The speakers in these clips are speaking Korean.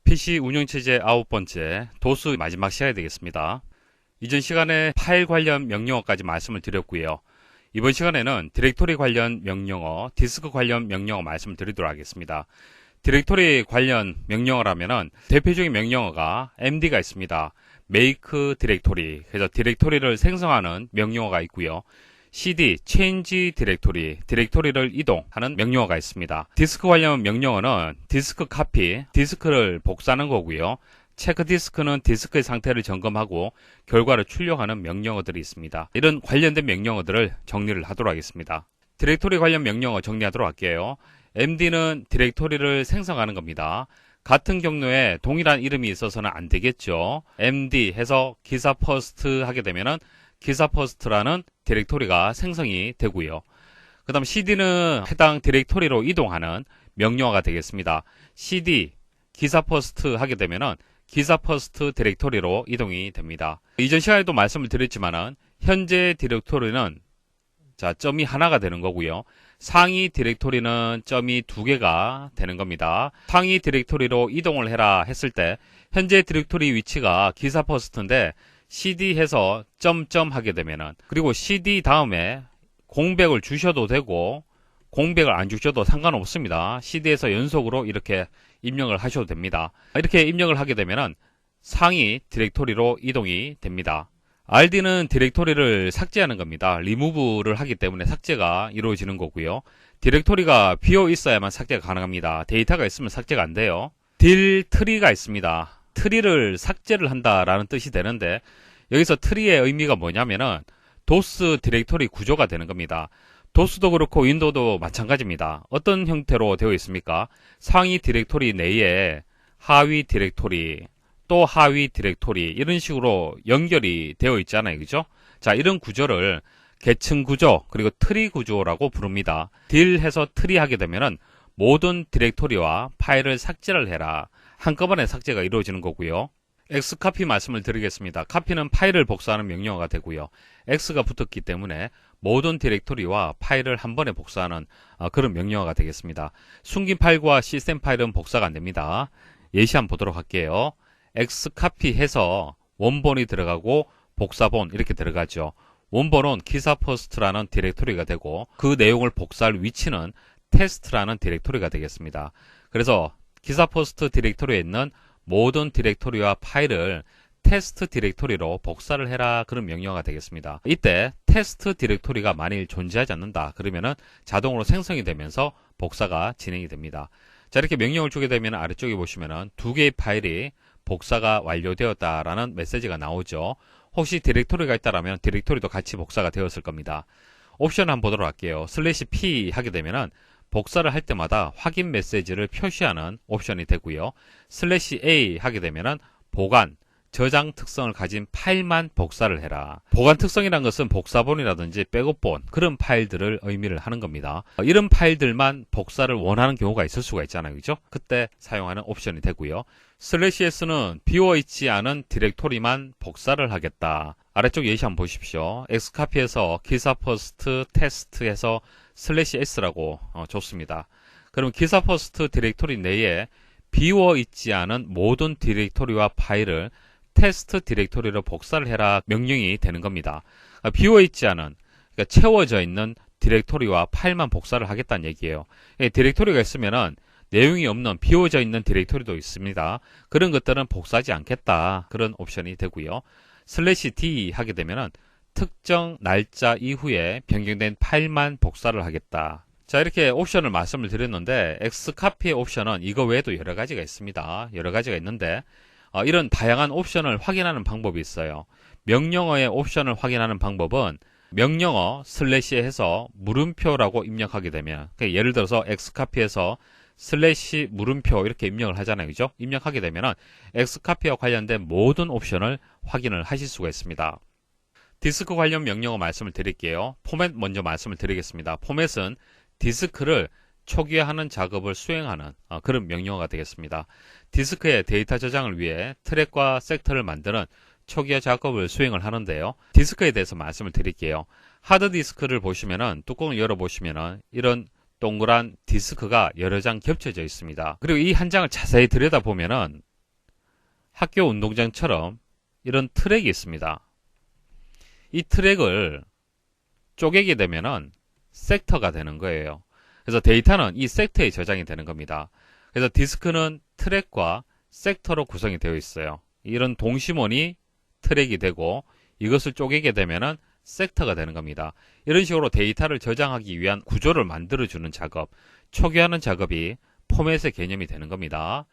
PC 운영체제 9번째 도스 마지막 시간이 되겠습니다. 이전 시간에 파일 관련 명령어까지 말씀을 드렸고요. 이번 시간에는 디렉토리 관련 명령어, 디스크 관련 명령어 말씀을 드리도록 하겠습니다. 디렉토리 관련 명령어라면은 대표적인 명령어가 md가 있습니다. make 디렉토리, 그래서 디렉토리를 생성하는 명령어가 있고요. cd, change 디렉토리, 디렉토리를 이동하는 명령어가 있습니다. 디스크 관련 명령어는 디스크 카피, 디스크를 복사하는 거고요. 체크 디스크는 디스크의 상태를 점검하고 결과를 출력하는 명령어들이 있습니다. 이런 관련된 명령어들을 정리를 하도록 하겠습니다. 디렉토리 관련 명령어 정리하도록 할게요. md는 디렉토리를 생성하는 겁니다. 같은 경로에 동일한 이름이 있어서는 안 되겠죠. md 해서 기사 퍼스트 하게 되면은 기사 퍼스트라는 디렉토리가 생성이 되고요. 그 다음 cd는 해당 디렉토리로 이동하는 명령어가 되겠습니다. cd 기사 퍼스트 하게 되면은 기사 퍼스트 디렉토리로 이동이 됩니다. 이전 시간에도 말씀을 드렸지만은 현재 디렉토리는 점이 하나가 되는 거고요. 상위 디렉토리는 점이 두 개가 되는 겁니다. 상위 디렉토리로 이동을 해라 했을 때 현재 디렉토리 위치가 기사 퍼스트인데 cd 해서 점점 하게 되면은, 그리고 cd 다음에 공백을 주셔도 되고 공백을 안 주셔도 상관없습니다. cd에서 연속으로 이렇게 입력을 하셔도 됩니다. 이렇게 입력을 하게 되면은 상위 디렉토리로 이동이 됩니다. rd는 디렉토리를 삭제하는 겁니다. remove를 하기 때문에 삭제가 이루어지는 거고요. 디렉토리가 비어 있어야만 삭제가 가능합니다. 데이터가 있으면 삭제가 안 돼요. 딜 트리가 있습니다. 트리를 삭제를 한다라는 뜻이 되는데, 여기서 트리의 의미가 뭐냐면은 도스 디렉토리 구조가 되는 겁니다. 도스도 그렇고 윈도우도 마찬가지입니다. 어떤 형태로 되어 있습니까? 상위 디렉토리 내에 하위 디렉토리, 또 하위 디렉토리, 이런 식으로 연결이 되어 있잖아요. 그죠? 자, 이런 구조를 계층 구조, 그리고 트리 구조라고 부릅니다. 딜 해서 트리 하게 되면은 모든 디렉토리와 파일을 삭제를 해라. 한꺼번에 삭제가 이루어지는 거고요. xcopy 말씀을 드리겠습니다. copy는 파일을 복사하는 명령어가 되고요. x가 붙었기 때문에 모든 디렉토리와 파일을 한 번에 복사하는 그런 명령어가 되겠습니다. 숨긴 파일과 시스템 파일은 복사가 안 됩니다. 예시 한번 보도록 할게요. xcopy 해서 원본이 들어가고 복사본 이렇게 들어가죠. 원본은 기사 퍼스트라는 디렉토리가 되고 그 내용을 복사할 위치는 테스트라는 디렉토리가 되겠습니다. 그래서 기사 퍼스트 디렉토리에 있는 모든 디렉토리와 파일을 테스트 디렉토리로 복사를 해라, 그런 명령어가 되겠습니다. 이때 테스트 디렉토리가 만일 존재하지 않는다 그러면은 자동으로 생성이 되면서 복사가 진행이 됩니다. 자, 이렇게 명령을 주게 되면 아래쪽에 보시면은 두 개의 파일이 복사가 완료되었다라는 메시지가 나오죠. 혹시 디렉토리가 있다라면 디렉토리도 같이 복사가 되었을 겁니다. 옵션 한번 보도록 할게요. /p 하게 되면은 복사를 할 때마다 확인 메시지를 표시하는 옵션이 되고요. /a 하게 되면은 보관, 저장 특성을 가진 파일만 복사를 해라. 보관 특성이란 것은 복사본이라든지 백업본, 그런 파일들을 의미를 하는 겁니다. 이런 파일들만 복사를 원하는 경우가 있을 수가 있잖아요. 그죠? 그때 사용하는 옵션이 되고요. /s는 비워있지 않은 디렉토리만 복사를 하겠다. 아래쪽 예시 한번 보십시오. xcopy에서 기사 퍼스트 테스트에서 /s라고 줬습니다. 그럼 기사 퍼스트 디렉토리 내에 비워있지 않은 모든 디렉토리와 파일을 테스트 디렉토리로 복사를 해라 명령이 되는 겁니다. 비워있지 않은, 그러니까 채워져 있는 디렉토리와 파일만 복사를 하겠다는 얘기예요. 디렉토리가 있으면은 내용이 없는 비워져 있는 디렉토리도 있습니다. 그런 것들은 복사하지 않겠다, 그런 옵션이 되고요. /d 하게 되면은 특정 날짜 이후에 변경된 파일만 복사를 하겠다. 자, 이렇게 옵션을 말씀을 드렸는데 xcopy의 옵션은 이거 외에도 여러 가지가 있습니다. 여러 가지가 있는데 이런 다양한 옵션을 확인하는 방법이 있어요. 명령어의 옵션을 확인하는 방법은 명령어 /에 해서 물음표라고 입력하게 되면, 그러니까 예를 들어서 xcopy에서 /물음표 이렇게 입력을 하잖아요. 그죠? 입력하게 되면은 xcopy와 관련된 모든 옵션을 확인을 하실 수가 있습니다. 디스크 관련 명령어 말씀을 드릴게요. 포맷 먼저 말씀을 드리겠습니다. 포맷은 디스크를 초기화하는 작업을 수행하는 그런 명령어가 되겠습니다. 디스크의 데이터 저장을 위해 트랙과 섹터를 만드는 초기화 작업을 수행을 하는데요. 디스크에 대해서 말씀을 드릴게요. 하드디스크를 보시면은 뚜껑을 열어보시면은 이런 동그란 디스크가 여러 장 겹쳐져 있습니다. 그리고 이 한 장을 자세히 들여다보면은 학교 운동장처럼 이런 트랙이 있습니다. 이 트랙을 쪼개게 되면은 섹터가 되는 거예요. 그래서 데이터는 이 섹터에 저장이 되는 겁니다. 그래서 디스크는 트랙과 섹터로 구성이 되어 있어요. 이런 동심원이 트랙이 되고 이것을 쪼개게 되면은 섹터가 되는 겁니다. 이런 식으로 데이터를 저장하기 위한 구조를 만들어주는 작업, 초기화하는 작업이 포맷의 개념이 되는 겁니다.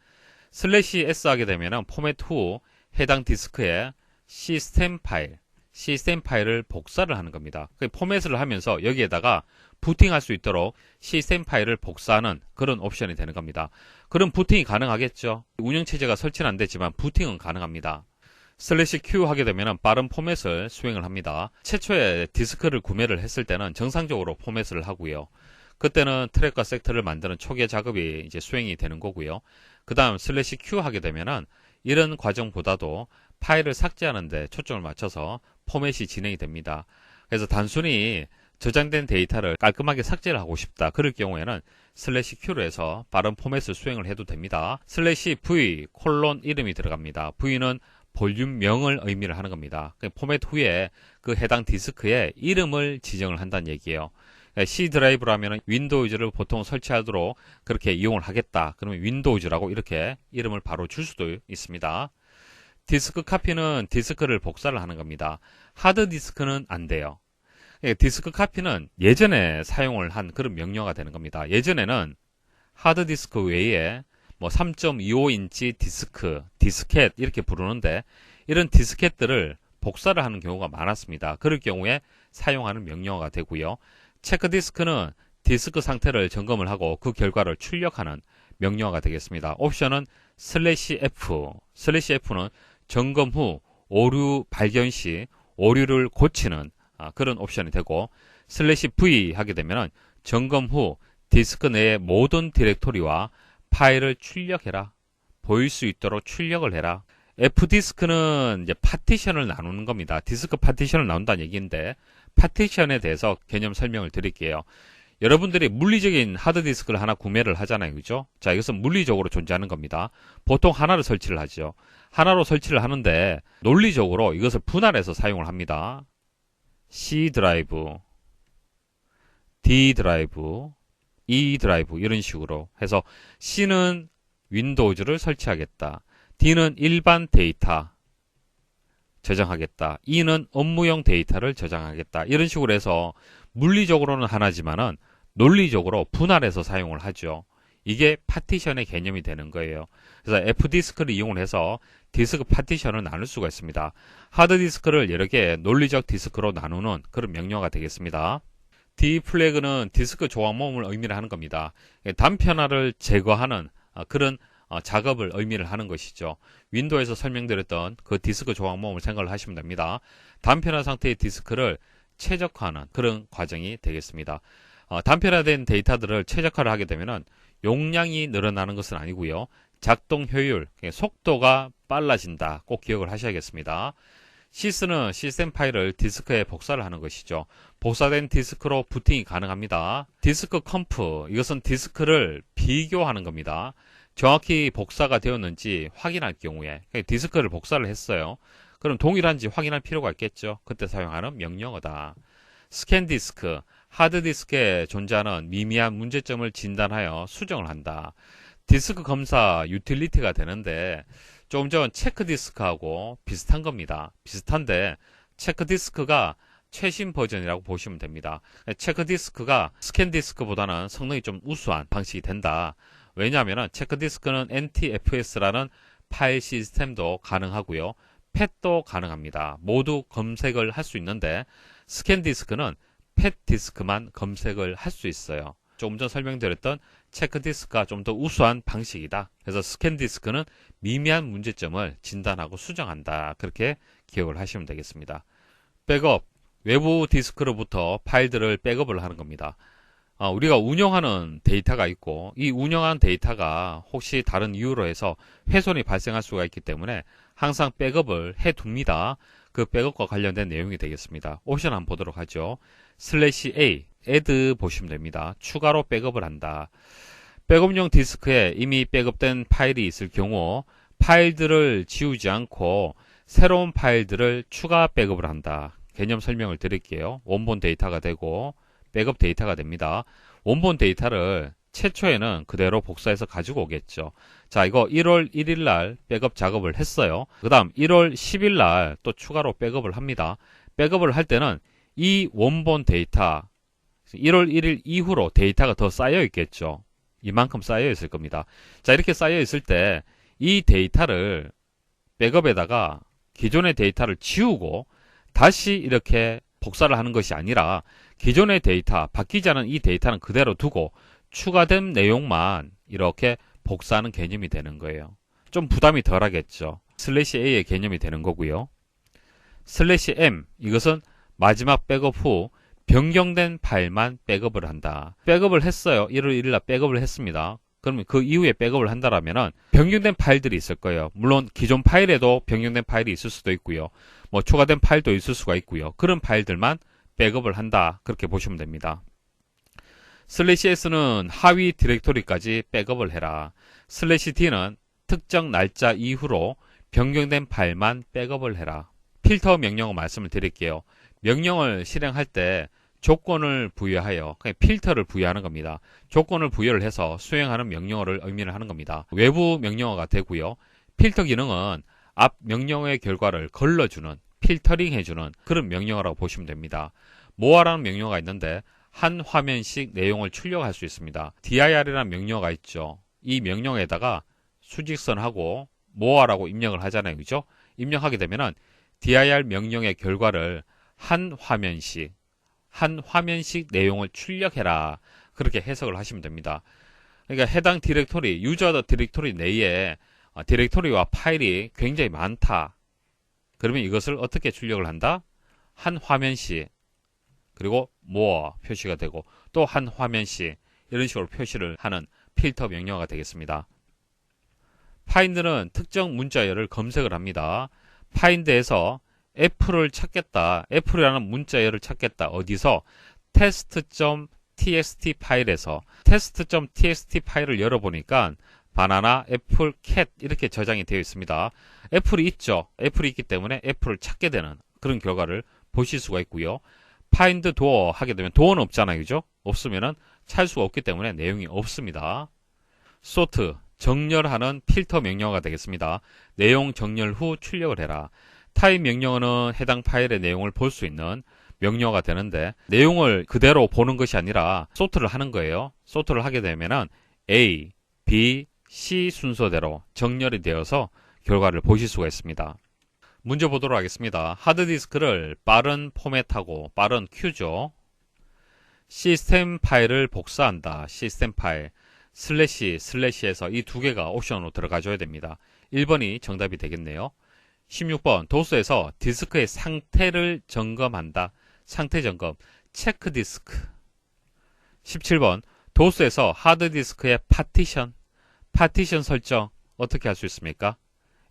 슬래시 S 하게 되면은 포맷 후 해당 디스크에 시스템 파일을 복사를 하는 겁니다. 포맷을 하면서 여기에다가 부팅할 수 있도록 시스템 파일을 복사하는 그런 옵션이 되는 겁니다. 그럼 부팅이 가능하겠죠. 운영체제가 설치는 안 되지만 부팅은 가능합니다. 슬래시 Q 하게 되면 빠른 포맷을 수행을 합니다. 최초에 디스크를 구매를 했을 때는 정상적으로 포맷을 하고요. 그때는 트랙과 섹터를 만드는 초기화 작업이 이제 수행이 되는 거고요. 그 다음 슬래시 Q 하게 되면은 이런 과정보다도 파일을 삭제하는 데 초점을 맞춰서 포맷이 진행이 됩니다. 그래서 단순히 저장된 데이터를 깔끔하게 삭제를 하고 싶다. 그럴 경우에는 슬래시 Q로 해서 빠른 포맷을 수행을 해도 됩니다. 슬래시 V 콜론 이름이 들어갑니다. V는 볼륨명을 의미를 하는 겁니다. 포맷 후에 그 해당 디스크에 이름을 지정을 한다는 얘기예요. C 드라이브라면 윈도우즈를 보통 설치하도록 그렇게 이용을 하겠다. 그러면 윈도우즈라고 이렇게 이름을 바로 줄 수도 있습니다. 디스크 카피는 디스크를 복사를 하는 겁니다. 하드 디스크는 안 돼요. 디스크 카피는 예전에 사용을 한 그런 명령어가 되는 겁니다. 예전에는 하드 디스크 외에 뭐 3.25인치 디스켓 이렇게 부르는데 이런 디스켓들을 복사를 하는 경우가 많았습니다. 그럴 경우에 사용하는 명령어가 되고요. 체크 디스크는 디스크 상태를 점검을 하고 그 결과를 출력하는 명령어가 되겠습니다. 옵션은 슬래시 F. 슬래시 F는 점검 후 오류 발견 시 오류를 고치는 그런 옵션이 되고 슬래시 V 하게 되면 점검 후 디스크 내의 모든 디렉토리와 파일을 출력해라. 보일 수 있도록 출력을 해라. F디스크는 이제 파티션을 나누는 겁니다. 디스크 파티션을 나눈다는 얘기인데 파티션에 대해서 개념 설명을 드릴게요. 여러분들이 물리적인 하드디스크를 하나 구매를 하잖아요. 그죠? 자, 이것은 물리적으로 존재하는 겁니다. 보통 하나를 설치를 하죠. 하나로 설치를 하는데 논리적으로 이것을 분할해서 사용을 합니다. C 드라이브, D 드라이브, E 드라이브 이런 식으로 해서 C는 윈도우즈를 설치하겠다. D는 일반 데이터 저장하겠다. E는 업무용 데이터를 저장하겠다. 이런 식으로 해서 물리적으로는 하나지만은 논리적으로 분할해서 사용을 하죠. 이게 파티션의 개념이 되는 거예요. 그래서 F디스크를 이용을 해서 디스크 파티션을 나눌 수가 있습니다. 하드디스크를 여러 개의 논리적 디스크로 나누는 그런 명령어가 되겠습니다. D 플래그는 디스크 조각 모음을 의미를 하는 겁니다. 단편화를 제거하는 그런 작업을 의미를 하는 것이죠. 윈도우에서 설명드렸던 그 디스크 조각 모음을 생각을 하시면 됩니다. 단편화 상태의 디스크를 최적화하는 그런 과정이 되겠습니다. 단편화된 데이터들을 최적화를 하게 되면 용량이 늘어나는 것은 아니고요. 작동 효율, 속도가 빨라진다. 꼭 기억을 하셔야겠습니다. 시스는 시스템 파일을 디스크에 복사를 하는 것이죠. 복사된 디스크로 부팅이 가능합니다. 디스크 컴프, 이것은 디스크를 비교하는 겁니다. 정확히 복사가 되었는지 확인할 경우에 디스크를 복사를 했어요. 그럼 동일한지 확인할 필요가 있겠죠. 그때 사용하는 명령어다. 스캔 디스크, 하드디스크에 존재하는 미미한 문제점을 진단하여 수정을 한다. 디스크 검사 유틸리티가 되는데 조금 전 체크 디스크하고 비슷한 겁니다. 비슷한데 체크 디스크가 최신 버전이라고 보시면 됩니다. 체크 디스크가 스캔 디스크보다는 성능이 좀 우수한 방식이 된다. 왜냐하면 체크 디스크는 NTFS라는 파일 시스템도 가능하고요. 팻도 가능합니다. 모두 검색을 할 수 있는데 스캔 디스크는 팻 디스크만 검색을 할 수 있어요. 조금 전 설명드렸던 체크 디스크가 좀 더 우수한 방식이다. 그래서 스캔 디스크는 미미한 문제점을 진단하고 수정한다. 그렇게 기억을 하시면 되겠습니다. 백업, 외부 디스크로부터 파일들을 백업을 하는 겁니다. 우리가 운영하는 데이터가 있고 이 운영한 데이터가 혹시 다른 이유로 해서 훼손이 발생할 수가 있기 때문에 항상 백업을 해둡니다. 그 백업과 관련된 내용이 되겠습니다. 옵션 한번 보도록 하죠. /A, add 보시면 됩니다. 추가로 백업을 한다. 백업용 디스크에 이미 백업된 파일이 있을 경우 파일들을 지우지 않고 새로운 파일들을 추가 백업을 한다. 개념 설명을 드릴게요. 원본 데이터가 되고 백업 데이터가 됩니다. 원본 데이터를 최초에는 그대로 복사해서 가지고 오겠죠. 자, 이거 1월 1일 날 백업 작업을 했어요. 그 다음 1월 10일 날 또 추가로 백업을 합니다. 백업을 할 때는 이 원본 데이터 1월 1일 이후로 데이터가 더 쌓여 있겠죠. 이만큼 쌓여 있을 겁니다. 자, 이렇게 쌓여 있을 때 이 데이터를 백업에다가 기존의 데이터를 지우고 다시 이렇게 복사를 하는 것이 아니라 기존의 데이터, 바뀌지 않은 이 데이터는 그대로 두고 추가된 내용만 이렇게 복사하는 개념이 되는 거예요. 좀 부담이 덜 하겠죠. /a의 개념이 되는 거고요. /m, 이것은 마지막 백업 후 변경된 파일만 백업을 한다. 백업을 했어요. 1월 1일 날 백업을 했습니다. 그러면 그 이후에 백업을 한다라면은 변경된 파일들이 있을 거예요. 물론 기존 파일에도 변경된 파일이 있을 수도 있고요. 뭐 추가된 파일도 있을 수가 있고요. 그런 파일들만 백업을 한다. 그렇게 보시면 됩니다. /s는 하위 디렉토리까지 백업을 해라. /d는 특정 날짜 이후로 변경된 파일만 백업을 해라. 필터 명령어 말씀을 드릴게요. 명령을 실행할 때 조건을 부여하여 그냥 필터를 부여하는 겁니다. 조건을 부여를 해서 수행하는 명령어를 의미를 하는 겁니다. 외부 명령어가 되고요. 필터 기능은 앞 명령어의 결과를 걸러주는, 필터링 해주는 그런 명령어라고 보시면 됩니다. more라는 명령어가 있는데 한 화면씩 내용을 출력할 수 있습니다. dir이라는 명령어가 있죠. 이 명령어에다가 수직선하고 more라고 입력을 하잖아요. 그죠? 입력하게 되면은 dir 명령의 결과를 한 화면씩 내용을 출력해라. 그렇게 해석을 하시면 됩니다. 그러니까 해당 디렉토리, 유저 디렉토리 내에 디렉토리와 파일이 굉장히 많다. 그러면 이것을 어떻게 출력을 한다? 한 화면씩, 그리고 more 표시가 되고 또 한 화면씩 이런 식으로 표시를 하는 필터 명령어가 되겠습니다. 파인드는 특정 문자열을 검색을 합니다. 파인드에서 F를 찾겠다. F라는 문자열을 찾겠다. 어디서? test.txt 파일에서 test.txt 파일을 열어보니까 바나나, 애플, 캣 이렇게 저장이 되어 있습니다. 애플이 있죠. 애플이 있기 때문에 애플을 찾게 되는 그런 결과를 보실 수가 있고요. find door 하게 되면 door는 없잖아요. 그죠? 없으면은 찾을 수가 없기 때문에 내용이 없습니다. sort, 정렬하는 필터 명령어가 되겠습니다. 내용 정렬 후 출력을 해라. 타입 명령어는 해당 파일의 내용을 볼 수 있는 명령어가 되는데 내용을 그대로 보는 것이 아니라 sort를 하는 거예요. sort를 하게 되면은 A, B, C 순서대로 정렬이 되어서 결과를 보실 수가 있습니다. 문제 보도록 하겠습니다. 하드디스크를 빠른 포맷하고 빠른 Q죠. 시스템 파일을 복사한다. 시스템 파일 슬래시에서 이 두 개가 옵션으로 들어가줘야 됩니다. 1번이 정답이 되겠네요. 16번 도스에서 디스크의 상태를 점검한다. 상태 점검 체크 디스크. 17번 도스에서 하드디스크의 파티션 설정 어떻게 할 수 있습니까?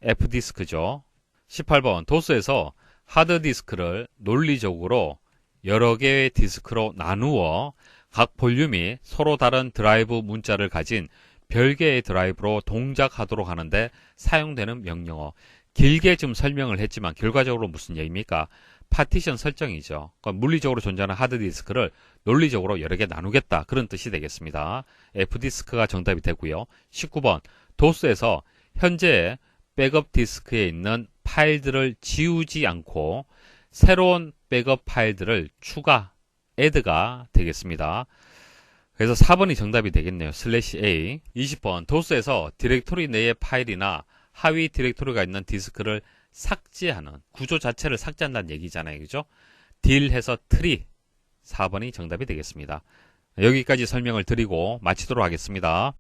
F디스크죠. 18번 도스에서 하드디스크를 논리적으로 여러 개의 디스크로 나누어 각 볼륨이 서로 다른 드라이브 문자를 가진 별개의 드라이브로 동작하도록 하는데 사용되는 명령어. 길게 좀 설명을 했지만 결과적으로 무슨 얘기입니까? 파티션 설정이죠. 그러니까 물리적으로 존재하는 하드디스크를 논리적으로 여러 개 나누겠다. 그런 뜻이 되겠습니다. F디스크가 정답이 되고요. 19번 도스에서 현재 백업 디스크에 있는 파일들을 지우지 않고 새로운 백업 파일들을 add가 되겠습니다. 그래서 4번이 정답이 되겠네요. /a. 20번 도스에서 디렉토리 내의 파일이나 하위 디렉토리가 있는 디스크를 삭제하는 구조 자체를 삭제한다는 얘기잖아요. 그죠? 딜해서 트리 4번이 정답이 되겠습니다. 여기까지 설명을 드리고 마치도록 하겠습니다.